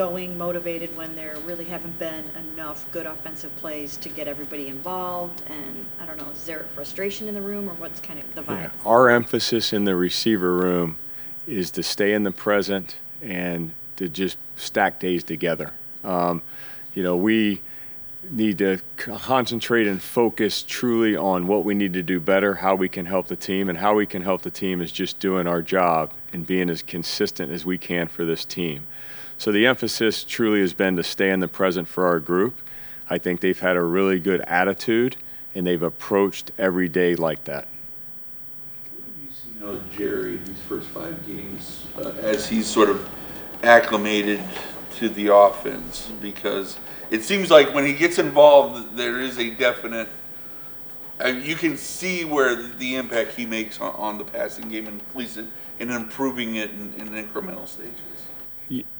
going, motivated, when there really haven't been enough good offensive plays to get everybody involved? And I don't know, is there frustration in the room, or what's kind of the vibe? Yeah, our emphasis in the receiver room is to stay in the present and to just stack days together. We need to concentrate and focus truly on what we need to do better, how we can help the team, and how we can help the team is just doing our job and being as consistent as we can for this team. So the emphasis truly has been to stay in the present for our group. I think they've had a really good attitude, and they've approached every day like that. What have you seen Jerry these first 5 games as he's sort of acclimated to the offense? Because it seems like when he gets involved, there is a definite you can see where the impact he makes on the passing game, and at least in improving it in incremental stages.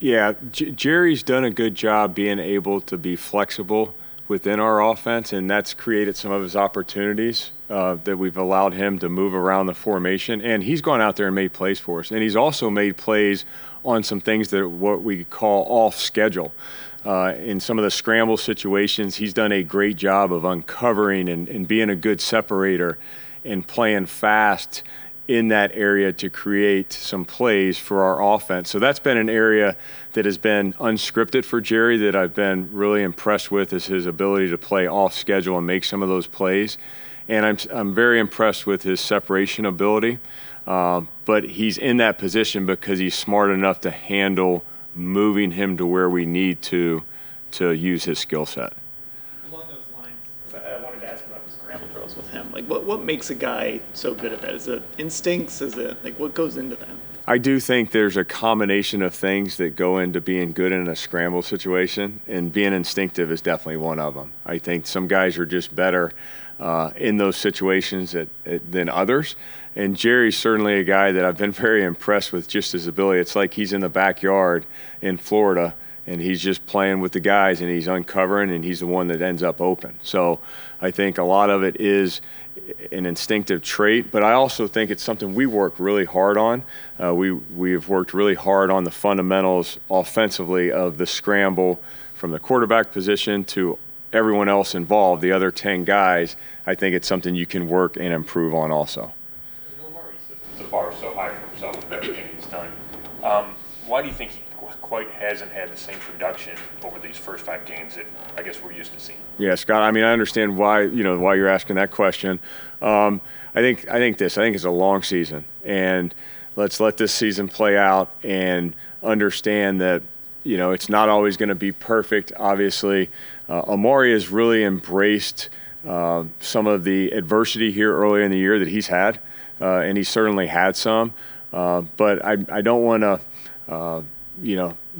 Yeah, Jerry's done a good job being able to be flexible within our offense, and that's created some of his opportunities that we've allowed him to move around the formation. And he's gone out there and made plays for us. And he's also made plays on some things that are what we call off schedule. In some of the scramble situations, he's done a great job of uncovering and being a good separator and playing fast in that area to create some plays for our offense. So that's been an area that has been unscripted for Jerry that I've been really impressed with, is his ability to play off schedule and make some of those plays. And I'm very impressed with his separation ability. But he's in that position because he's smart enough to handle moving him to where we need to use his skill set. Along those lines, I wanted to ask about the scramble drills with him. Like, what makes a guy so good at that? Is it instincts? Is it, like, what goes into that? I do think there's a combination of things that go into being good in a scramble situation, and being instinctive is definitely one of them. I think some guys are just better in those situations than others. And Jerry's certainly a guy that I've been very impressed with, just his ability. It's like he's in the backyard in Florida, and he's just playing with the guys, and he's uncovering, and he's the one that ends up open. So I think a lot of it is an instinctive trait, but I also think it's something we work really hard on. We have worked really hard on the fundamentals offensively of the scramble, from the quarterback position to everyone else involved, the other 10 guys. I think it's something you can work and improve on also. Amari sets the bar so high for himself with everything he's done. Why do you think he quite hasn't had the same production over these first 5 games that I guess we're used to seeing? Yeah, Scott, I mean, I understand why you're asking that question. I think it's a long season, and let's let this season play out and understand that, it's not always going to be perfect. Obviously, Amari has really embraced some of the adversity here earlier in the year that he's had, and he certainly had some. But I don't want to,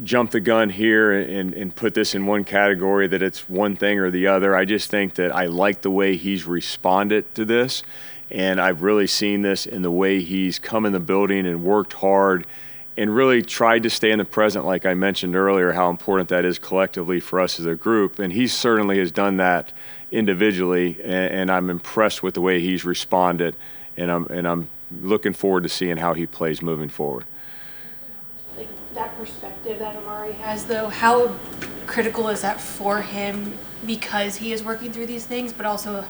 jump the gun here and put this in one category that it's one thing or the other. I just think that I like the way he's responded to this, and I've really seen this in the way he's come in the building and worked hard and really tried to stay in the present, like I mentioned earlier, how important that is collectively for us as a group. And he certainly has done that individually, and I'm impressed with the way he's responded, and I'm looking forward to seeing how he plays moving forward. Like, that perspective that Amari has, though, how critical is that for him, because he is working through these things, but also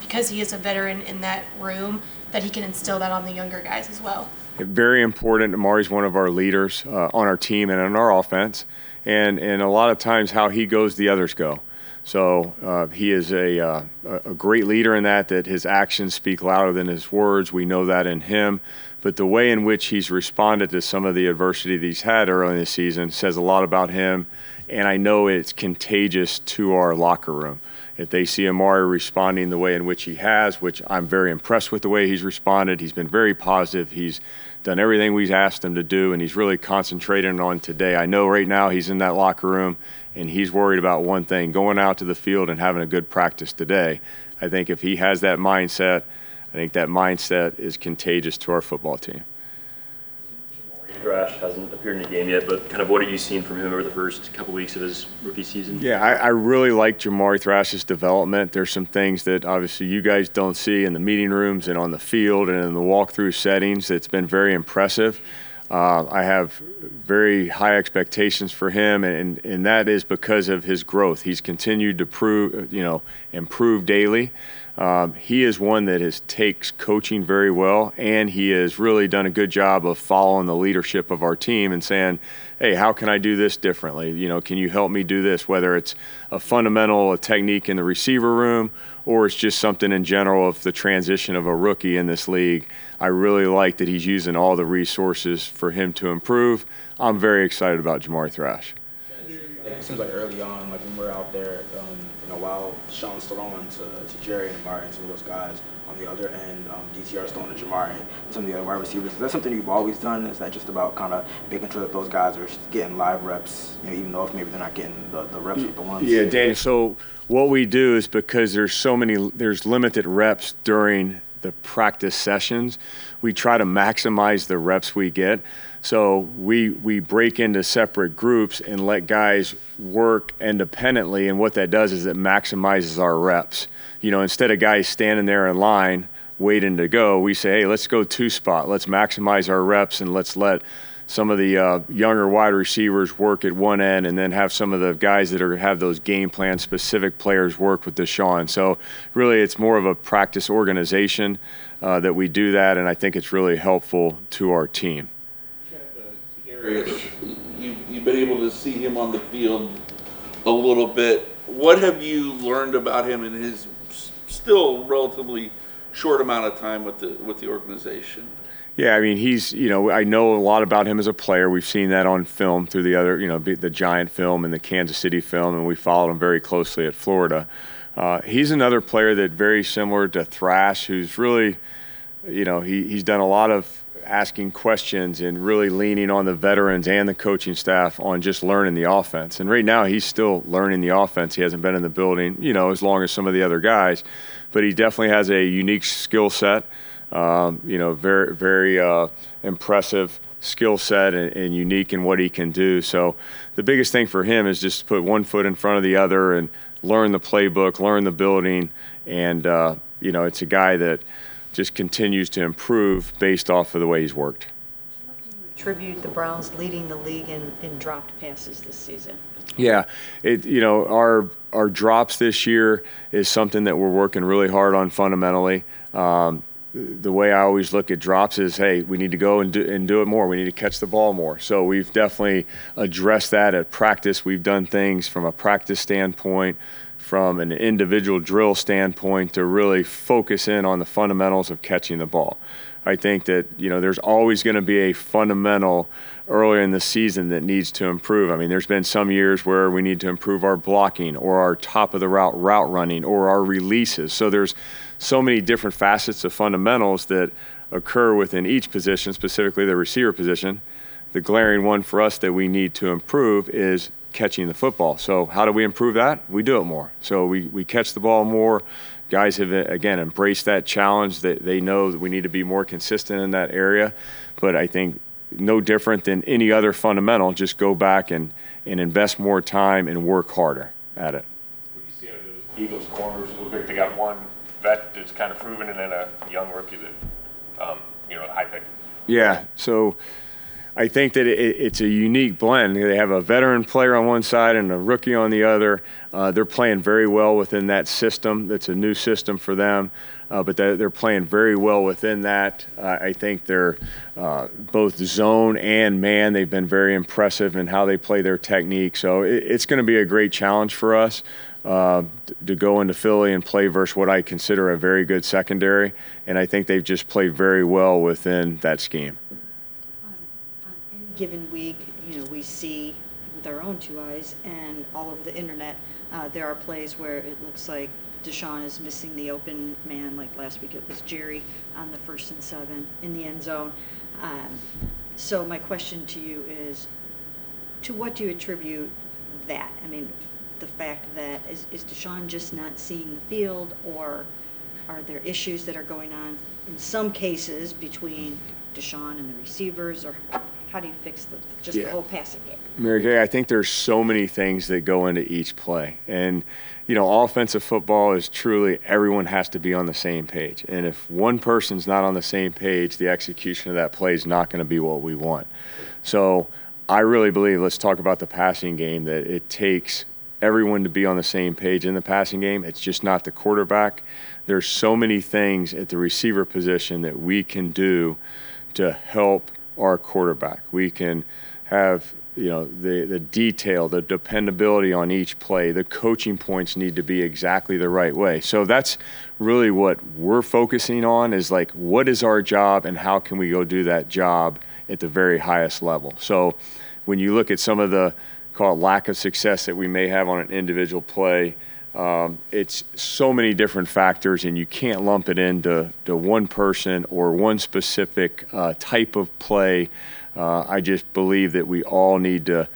because he is a veteran in that room, that he can instill that on the younger guys as well? Very important. Amari's one of our leaders on our team and on our offense, and a lot of times how he goes, the others go. So he is a great leader in that his actions speak louder than his words. We know that in him. But the way in which he's responded to some of the adversity that he's had early in the season says a lot about him, and I know it's contagious to our locker room. If they see Amari responding the way in which he has, which I'm very impressed with the way he's responded, he's been very positive. He's done everything we've asked him to do, and he's really concentrating on today. I know right now he's in that locker room, and he's worried about one thing, going out to the field and having a good practice today. I think if he has that mindset, I think that mindset is contagious to our football team. Thrash hasn't appeared in a game yet, but kind of what have you seen from him over the first couple weeks of his rookie season? Yeah, I really like Amari Thrash's development. There's some things that obviously you guys don't see in the meeting rooms and on the field and in the walkthrough settings that's been very impressive. I have very high expectations for him, and that is because of his growth. He's continued to improve daily. He is one that takes coaching very well, and he has really done a good job of following the leadership of our team and saying, hey, how can I do this differently? Can you help me do this? Whether it's a fundamental, a technique in the receiver room, or it's just something in general of the transition of a rookie in this league. I really like that he's using all the resources for him to improve. I'm very excited about Jamari Thrash. It seems like early on, like when we're out there, while Sean's throwing to Jerry and Amari and some of those guys, on the other end, DTR's throwing to Jamari and some of the other wide receivers. Is that something you've always done? Is that just about kind of making sure that those guys are getting live reps, even though if maybe they're not getting the reps with the ones? Yeah, Daniel, so what we do is because there's limited reps during the practice sessions, we try to maximize the reps we get. So we break into separate groups and let guys work independently, and what that does is it maximizes our reps. Instead of guys standing there in line waiting to go, we say, hey, let's go two-spot. Let's maximize our reps, and let's let some of the younger wide receivers work at one end, and then have some of the guys that have those game plan specific players work with Deshaun. So really it's more of a practice organization that we do that, and I think it's really helpful to our team. You've been able to see him on the field a little bit. What have you learned about him in his still relatively short amount of time with the organization? Yeah, I mean, I know a lot about him as a player. We've seen that on film through the other, the Giant film and the Kansas City film, and we followed him very closely at Florida. He's another player that very similar to Thrash, who's really, he's done a lot of asking questions and really leaning on the veterans and the coaching staff on just learning the offense. And right now he's still learning the offense. He hasn't been in the building, as long as some of the other guys, but he definitely has a unique skill set, very, very impressive skill set and unique in what he can do. So the biggest thing for him is just to put one foot in front of the other and learn the playbook, learn the building. And, it's a guy that just continues to improve based off of the way he's worked. What do you attribute the Browns leading the league in dropped passes this season? Yeah, our drops this year is something that we're working really hard on fundamentally. The way I always look at drops is, hey, we need to go and do it more. We need to catch the ball more. So we've definitely addressed that at practice. We've done things from a practice standpoint, from an individual drill standpoint, to really focus in on the fundamentals of catching the ball. I think that, there's always going to be a fundamental earlier in the season that needs to improve. I mean, there's been some years where we need to improve our blocking or our top of the route running or our releases. So there's so many different facets of fundamentals that occur within each position, specifically the receiver position. The glaring one for us that we need to improve is catching the football. So how do we improve that? We do it more. So we catch the ball more. Guys have, again, embraced that challenge. They know that we need to be more consistent in that area. But I think no different than any other fundamental, just go back and invest more time and work harder at it. What do you see out of the Eagles corners? It looks like they got one vet that's kind of proven, and then a young rookie that, high pick. Yeah, so I think that it's a unique blend. They have a veteran player on one side and a rookie on the other. They're playing very well within that system. That's a new system for them, but they're playing very well within that. I think they're both zone and man. They've been very impressive in how they play their technique. So it's going to be a great challenge for us to go into Philly and play versus what I consider a very good secondary. And I think they've just played very well within that scheme. Given week, we see with our own two eyes and all over the internet, there are plays where it looks like Deshaun is missing the open man. Like last week, it was Jerry on the 1st and 7 in the end zone. So my question to you is, to what do you attribute that? I mean, the fact that is Deshaun just not seeing the field, or are there issues that are going on in some cases between Deshaun and the receivers, or how do you fix the whole passing game? Mary Kay, I think there's so many things that go into each play. And, offensive football is truly everyone has to be on the same page. And if one person's not on the same page, the execution of that play is not going to be what we want. So I really believe, let's talk about the passing game, that it takes everyone to be on the same page in the passing game. It's just not the quarterback. There's so many things at the receiver position that we can do to help our quarterback. We can have the detail, the dependability on each play. The coaching points need to be exactly the right way. So that's really what we're focusing on, is like, what is our job and how can we go do that job at the very highest level. So when you look at some of the lack of success that we may have on an individual play, it's so many different factors, and you can't lump it into one person or one specific type of play. I just believe that we all need to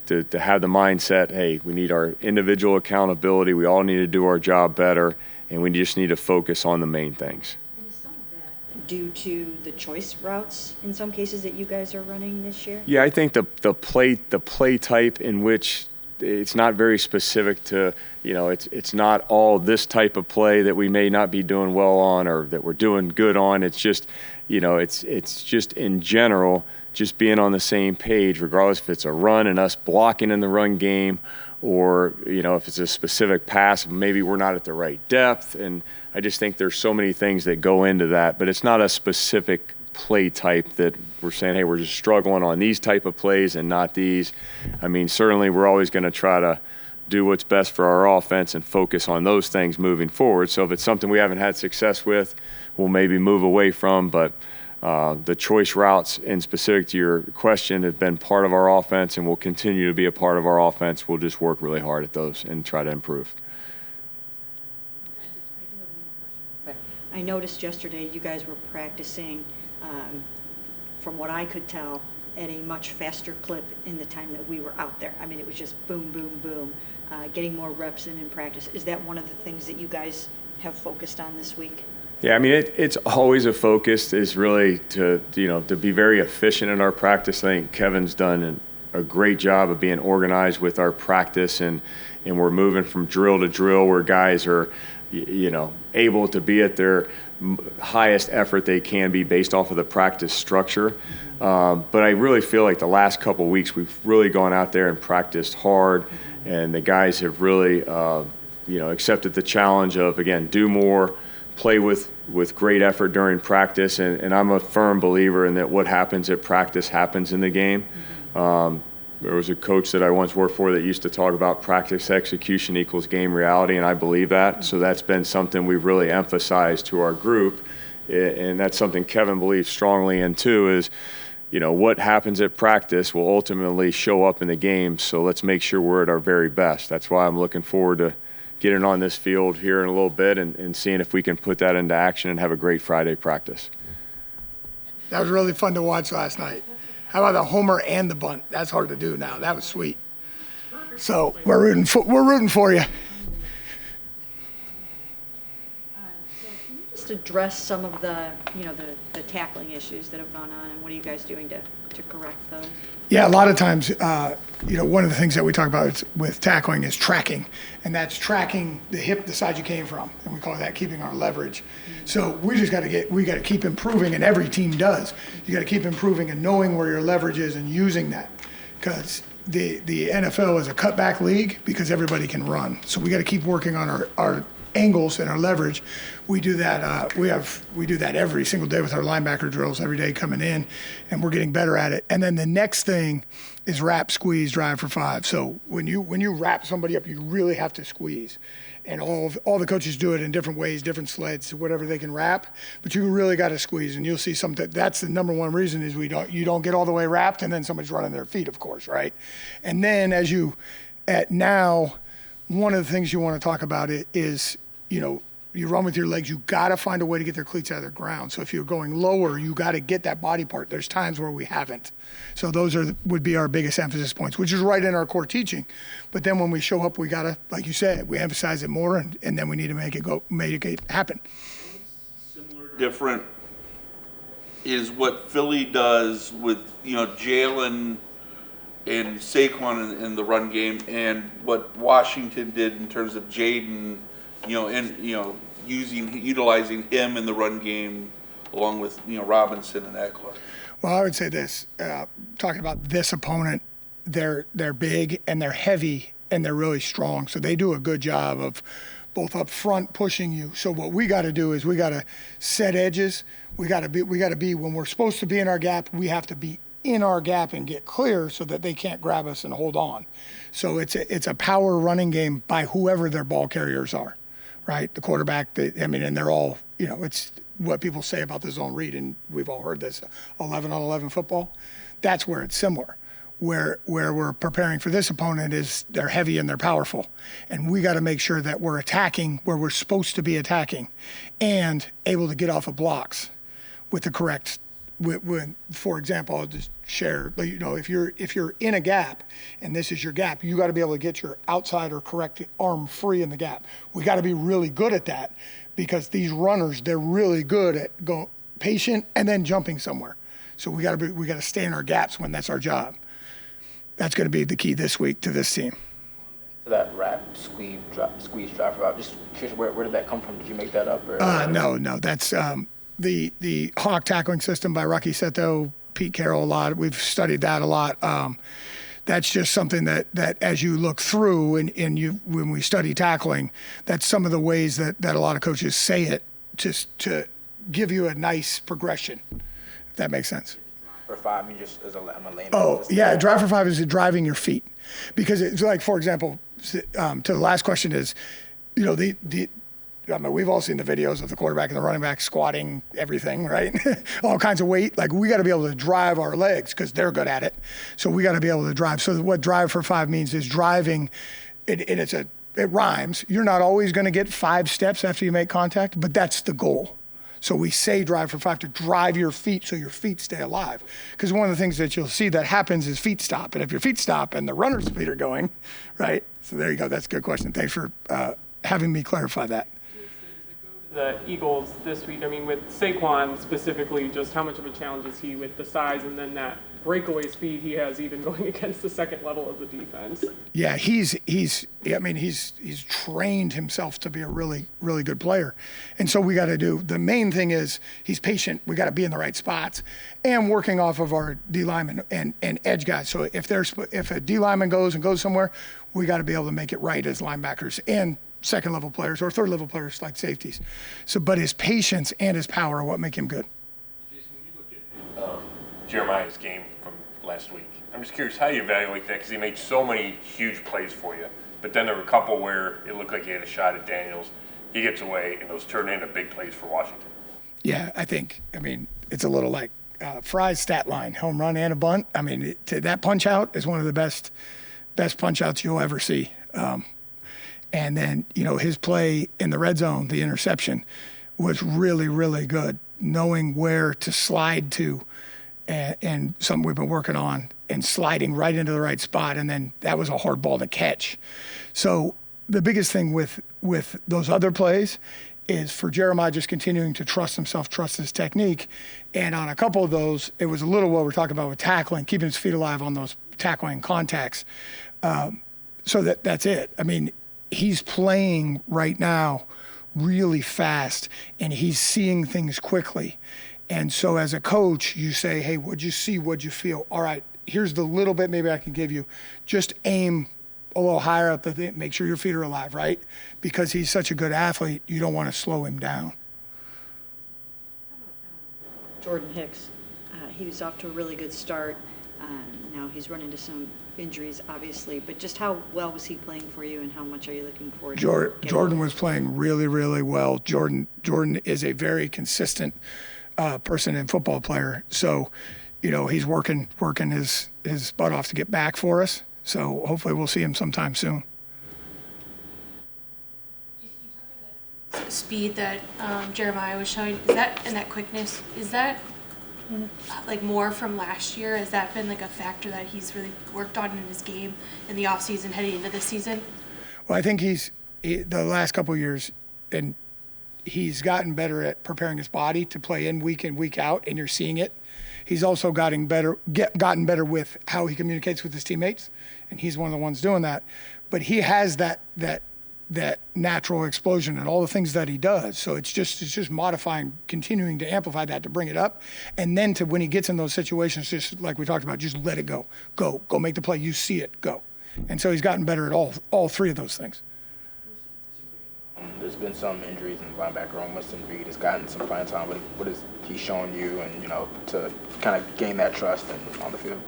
have the mindset, hey, we need our individual accountability, we all need to do our job better, and we just need to focus on the main things. And is some of that due to the choice routes in some cases that you guys are running this year? Yeah, I think the play type in which it's not very specific to, it's not all this type of play that we may not be doing well on or that we're doing good on. It's just, it's just in general, just being on the same page, regardless if it's a run and us blocking in the run game, or, if it's a specific pass, maybe we're not at the right depth. And I just think there's so many things that go into that, but it's not a specific play type that we're saying, hey, we're just struggling on these type of plays and not these. I mean, certainly we're always going to try to do what's best for our offense and focus on those things moving forward. So if it's something we haven't had success with, we'll maybe move away from, but the choice routes, and specific to your question, have been part of our offense and will continue to be a part of our offense. We'll just work really hard at those and try to improve. I noticed yesterday you guys were practicing, from what I could tell, at a much faster clip in the time that we were out there. I mean, it was just boom, boom, boom, getting more reps in practice. Is that one of the things that you guys have focused on this week? Yeah, I mean, it's always a focus, is really to be very efficient in our practice. I think Kevin's done a great job of being organized with our practice, and we're moving from drill to drill where guys are, able to be at their highest effort they can be based off of the practice structure. But I really feel like the last couple of weeks we've really gone out there and practiced hard, and the guys have really, accepted the challenge of, again, do more, play with great effort during practice, and I'm a firm believer in that what happens at practice happens in the game. There was a coach that I once worked for that used to talk about practice execution equals game reality, and I believe that. So that's been something we've really emphasized to our group, and that's something Kevin believes strongly in too, is what happens at practice will ultimately show up in the game, so let's make sure we're at our very best. That's why I'm looking forward to getting on this field here in a little bit and seeing if we can put that into action and have a great Friday practice. That was really fun to watch last night. How about the homer and the bunt? That's hard to do now. That was sweet. So we're rooting for you. Just address some of the tackling issues that have gone on, and what are you guys doing to correct those? Yeah, a lot of times, one of the things that we talk about with tackling is tracking, and that's tracking the hip, the side you came from, and we call that keeping our leverage. So we got to keep improving, and every team does. You got to keep improving and knowing where your leverage is and using that, because the NFL is a cutback league because everybody can run. So we got to keep working on our angles and our leverage. We do that. We do that every single day with our linebacker drills every day coming in, and we're getting better at it. And then the next thing is wrap, squeeze, drive for 5. So when you wrap somebody up, you really have to squeeze. And all the coaches do it in different ways, different sleds, whatever they can wrap. But you really got to squeeze, and you'll see something. That's the number one reason is you don't get all the way wrapped, and then somebody's running their feet, of course, right? And then now, one of the things you want to talk about is, you run with your legs, you got to find a way to get their cleats out of the ground. So if you're going lower, you got to get that body part. There's times where we haven't. So those would be our biggest emphasis points, which is right in our core teaching. But then when we show up, we got to, like you said, we emphasize it more, and then we need to make it happen. Different is what Philly does with, Jalen and Saquon in the run game, and what Washington did in terms of Jaden, utilizing him in the run game along with, Robinson and Eckler. Well, I would say this, talking about this opponent, they're big and they're heavy and they're really strong. So they do a good job of both up front pushing you. So what we got to do is we got to set edges. We got to be when we're supposed to be in our gap, we have to be in our gap and get clear so that they can't grab us and hold on. So it's a power running game by whoever their ball carriers are, right? The quarterback, and they're all, it's what people say about the zone read, and we've all heard this, 11 on 11 football. That's where it's similar. Where we're preparing for this opponent is they're heavy and they're powerful. And we got to make sure that we're attacking where we're supposed to be attacking and able to get off of blocks with the correct, for example, I'll just share, if you're in a gap and this is your gap, you got to be able to get your outside or correct arm free in the gap. We got to be really good at that because these runners, they're really good at going patient and then jumping somewhere. So we got to stay in our gaps when that's our job. That's going to be the key this week to this team. So that rap, squeeze, drive route, just curious, where did that come from? Did you make that up? Or? No. That's the Hawk tackling system by Rocky Seto, Pete Carroll a lot. We've studied that a lot. That's just something that as you look through and when we study tackling, that's some of the ways that a lot of coaches say it just to give you a nice progression, if that makes sense. For 5, I mean, just as I'm a layman. Oh, yeah, drive for 5 is driving your feet. Because it's like, for example, to the last question is, we've all seen the videos of the quarterback and the running back squatting everything, right? All kinds of weight. Like, we got to be able to drive our legs because they're good at it. So we got to be able to drive. So what drive for 5 means is driving, and it rhymes. You're not always going to get 5 steps after you make contact, but that's the goal. So we say drive for 5 to drive your feet so your feet stay alive. Because one of the things that you'll see that happens is feet stop. And if your feet stop and the runner's feet are going, right? So there you go. That's a good question. Thanks for having me clarify that. The Eagles this week, with Saquon specifically, just how much of a challenge is he with the size and then that breakaway speed he has even going against the second level of the defense? Yeah, he's trained himself to be a really, really good player. And so we got to do, the main thing is he's patient. We got to be in the right spots and working off of our D lineman and edge guys. So if a D lineman goes somewhere, we got to be able to make it right as linebackers and second level players or third level players like safeties. So, but his patience and his power are what make him good. Jason, when you look at Jeremiah's game from last week, I'm just curious how you evaluate that because he made so many huge plays for you. But then there were a couple where it looked like he had a shot at Daniels. He gets away, and those turn into big plays for Washington. Yeah, it's a little like Fry's stat line, home run and a bunt. That punch out is one of the best punch outs you'll ever see. And then, his play in the red zone, the interception, was really, really good, knowing where to slide to and something we've been working on and sliding right into the right spot. And then that was a hard ball to catch. So the biggest thing with those other plays is for Jeremiah just continuing to trust himself, trust his technique. And on a couple of those, it was a little what we're talking about with tackling, keeping his feet alive on those tackling contacts. So that's it. He's playing right now really fast, and he's seeing things quickly. And so as a coach, you say, hey, what'd you see? What'd you feel? All right, here's the little bit maybe I can give you. Just aim a little higher up, make sure your feet are alive, right? Because he's such a good athlete, you don't want to slow him down. Jordan Hicks, he was off to a really good start. Now he's run into some injuries, obviously, but just how well was he playing for you, and how much are you looking forward to? Jordan was playing really, really well. Jordan is a very consistent person and football player. So, he's working his butt off to get back for us. So hopefully we'll see him sometime soon. Speed that Jeremiah was showing, is that, and that quickness, is that like more from last year? Has that been like a factor that he's really worked on in his game in the offseason heading into this season? Well, I think the last couple of years, and he's gotten better at preparing his body to play in week out, and you're seeing it. He's also gotten better with how he communicates with his teammates, and he's one of the ones doing that. But he has that natural explosion and all the things that he does. So it's just modifying, continuing to amplify that to bring it up, and then to when he gets in those situations, just like we talked about, just let it go make the play. You see it, go. And so he's gotten better at all three of those things. There's been some injuries in the linebacker on Winston Reed. Has gotten some playing time. What has he shown you, and to kind of gain that trust on the field?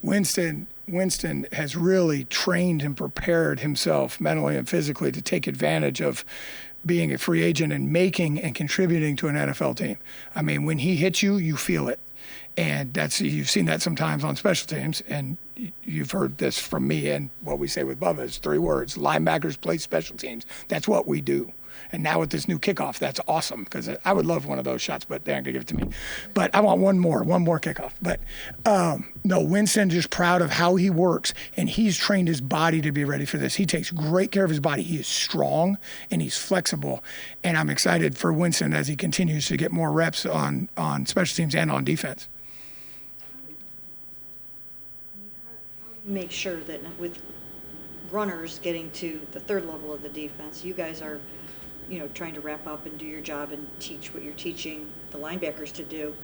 Winston has really trained and prepared himself mentally and physically to take advantage of being a free agent and making and contributing to an NFL team. I mean, when he hits you, you feel it. And you've seen that sometimes on special teams, and you've heard this from me, and what we say with Bubba is 3 words: linebackers play special teams. That's what we do. And now with this new kickoff, that's awesome, because I would love one of those shots, but they aren't going to give it to me. But I want one more kickoff. But no, Winston just proud of how he works, and he's trained his body to be ready for this. He takes great care of his body. He is strong, and he's flexible. And I'm excited for Winston as he continues to get more reps on special teams and on defense. Make sure that with runners getting to the third level of the defense, you guys are, trying to wrap up and do your job and teach what you're teaching the linebackers to do.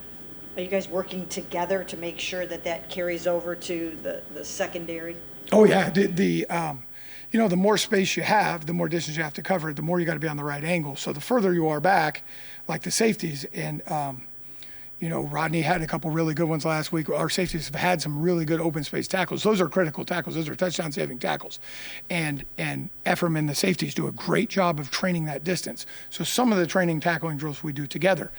Are you guys working together to make sure that carries over to the secondary? Oh yeah, the more space you have, the more distance you have to cover, the more you got to be on the right angle. So the further you are back, like the safeties, and Rodney had a couple really good ones last week. Our safeties have had some really good open space tackles. Those are critical tackles. Those are touchdown saving tackles. And Ephraim and the safeties do a great job of training that distance. So some of the training tackling drills we do together.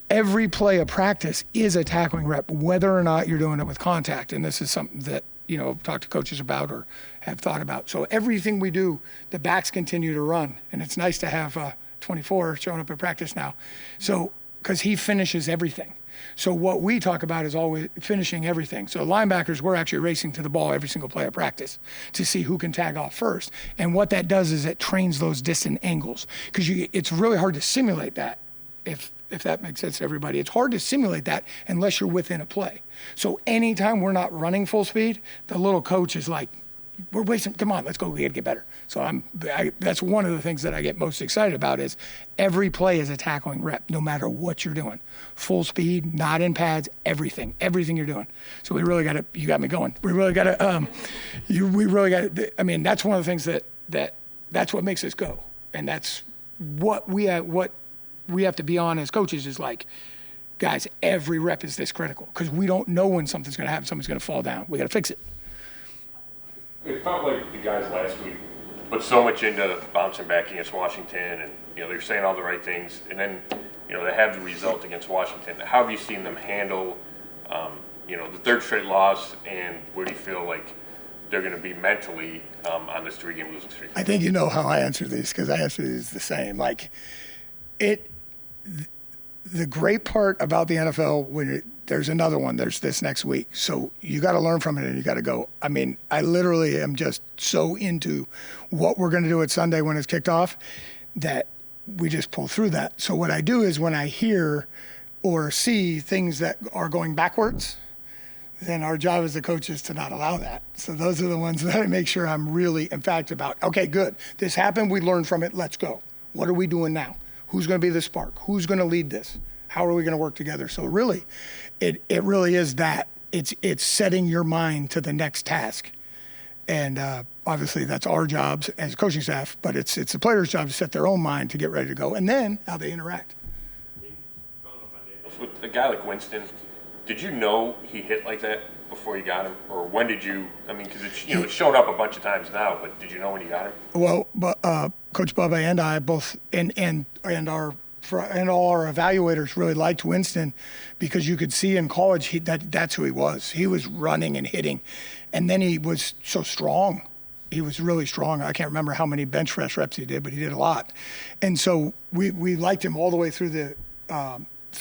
Every play of practice is a tackling rep, whether or not you're doing it with contact. And this is something that, I've talked to coaches about or have thought about. So everything we do, the backs continue to run. And it's nice to have 24 showing up at practice now. So, because he finishes everything. So what we talk about is always finishing everything. So linebackers, we're actually racing to the ball every single play of practice to see who can tag off first. And what that does is it trains those distant angles, because it's really hard to simulate that. If that makes sense to everybody, it's hard to simulate that unless you're within a play. So anytime we're not running full speed, the little coach is like, we're wasting, come on, let's go, we gotta get better. So that's one of the things that I get most excited about is every play is a tackling rep, no matter what you're doing. Full speed, not in pads, everything you're doing. So we really gotta, you got me going. We really gotta, that's one of the things that's what makes us go. And that's what we have to be on as coaches is like, guys, every rep is this critical, because we don't know when something's gonna happen, something's gonna fall down. We gotta fix it. It felt like the guys last week put so much into bouncing back against Washington, and they're saying all the right things, and then they have the result against Washington. How have you seen them handle the third straight loss, and where do you feel like they're going to be mentally on this 3-game losing streak? I think you know how I answer these, because I answer these the same. The great part about the NFL, when there's another one, there's this next week. So you got to learn from it and you got to go. I mean, I literally am just so into what we're going to do at Sunday when it's kicked off that we just pull through that. So what I do is when I hear or see things that are going backwards, then our job as a coach is to not allow that. So those are the ones that I make sure I'm really emphatic about. Okay, good. This happened. We learned from it. Let's go. What are we doing now? Who's going to be the spark? Who's going to lead this? How are we going to work together? So really, it really is that. It's setting your mind to the next task. And obviously that's our jobs as coaching staff, but it's the players' job to set their own mind to get ready to go, and then how they interact. With a guy like Winston, did you know he hit like that before you got him? Or when did you, because it's shown up a bunch of times now, but did you know when you got him? Well, Coach Bubba and I both, and all our evaluators really liked Winston, because you could see in college that's who he was. He was running and hitting, and then he was so strong. He was really strong. I can't remember how many bench press reps he did, but he did a lot. And so we liked him all the way through the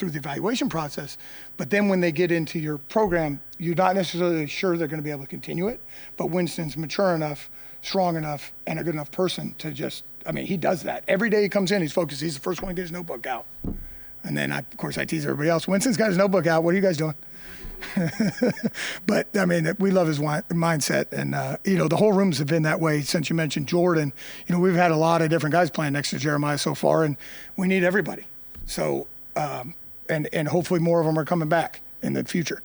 evaluation process. But then when they get into your program, you're not necessarily sure they're going to be able to continue it. But Winston's mature enough, strong enough, and a good enough person to just I mean, he does that. Every day he comes in, he's focused. He's the first one to get his notebook out. And then, of course, I tease everybody else. Winston's got his notebook out. What are you guys doing? But, I mean, we love his mindset. And, the whole rooms have been that way since you mentioned Jordan. We've had a lot of different guys playing next to Jeremiah so far, and we need everybody. So, and hopefully more of them are coming back in the future.